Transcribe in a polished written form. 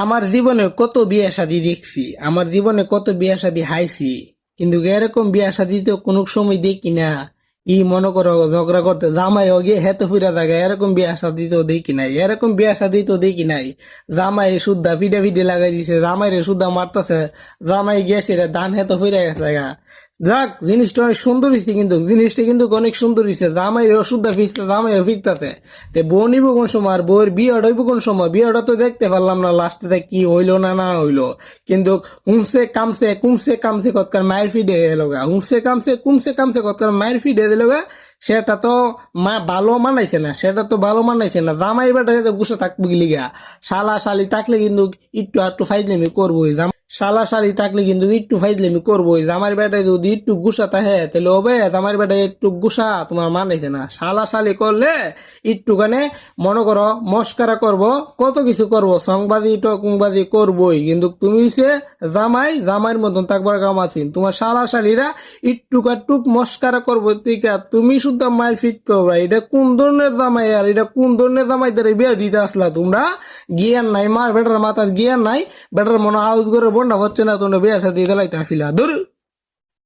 আমার জীবনে কত বিয়ে শাদী দেখছি, আমার জীবনে কত বিয়ে শাদী হাইছি, কিন্তু এরকম বিয়ে শাদী তো কোনো সময় দেখি না। মনে করো ঝগড়া করতে জামাই গিয়ে হেতে ফুরা থাকে, এরকম বিয়ে শাদী তো দেখি নাই, এরকম বিয়ে শাদী তো দেখি নাই। জামাই শুদ্ধা ফিডে ফিডে লাগাই দিছে, জামাই রে শুদ্ধা মারতেছে, জামাই গেছে রে ধান হেতে ফুরে গেছে গা। যাক, জিনিসটা অনেক সুন্দর হয়েছে, কিন্তু জিনিসটা কিন্তু অনেক সুন্দর হয়েছে। জামাই ওষুধটা ফিরছে, জামাই ফিরতেছে। তে বউ নিব কোন সময়, আর বউয়ের বিয়েটা হইব কোন সময়? বিয়েটা তো দেখতে পারলাম না, লাস্টে কি হইলো না না হইলো। কিন্তু হুমসে কামসে কুমসে কামসে কতকার মায়ের ফিডে এলো গা, হুমসে কামসে কুমসে কামসে কতকার মায়ের ফিডে দিল গা। সেটা তো ভালো মানাইছে না, সেটা তো ভালো মানাইছে না। জামাই বেটা গুছা থাকবো গিলিগা, শালা শালি থাকলে কিন্তু একটু একটু ফাইজলামি করবোই। শালা শালি থাকলে কিন্তু একটু ফাইজলামি করবোই। জামার বেটায় যদি একটু গুসা থাকে তাহলে হবে, জামার বেটায় একটু গুসা তোমার মানাইছে না। শালা শালি করলে একটুখানে মনে করো মস্কারা করব, কত কিছু করব, সংবাদী টকবাজি করবই, কিন্তু তুমি সে জামাই জামাইয়ের মতন থাকবার কাম আছেন। তোমার শালা শালিরা একটু কাটুক মস্কারা করবো, তুমি শুদ্ধ মায়ের ফিট করবা। এটা কোন ধরনের জামাই, আর এটা কোন ধরনের জামাইদের বিয়ে দিতে আসলা তোমরা? জ্ঞান নাই, মার বেটার মাথার জ্ঞান নাই, বেটার মনে আউজ করে বন্যা হচ্ছে না, তোমরা বিয়ে সাথে দিতে লাইতে আসিলা। ধরু।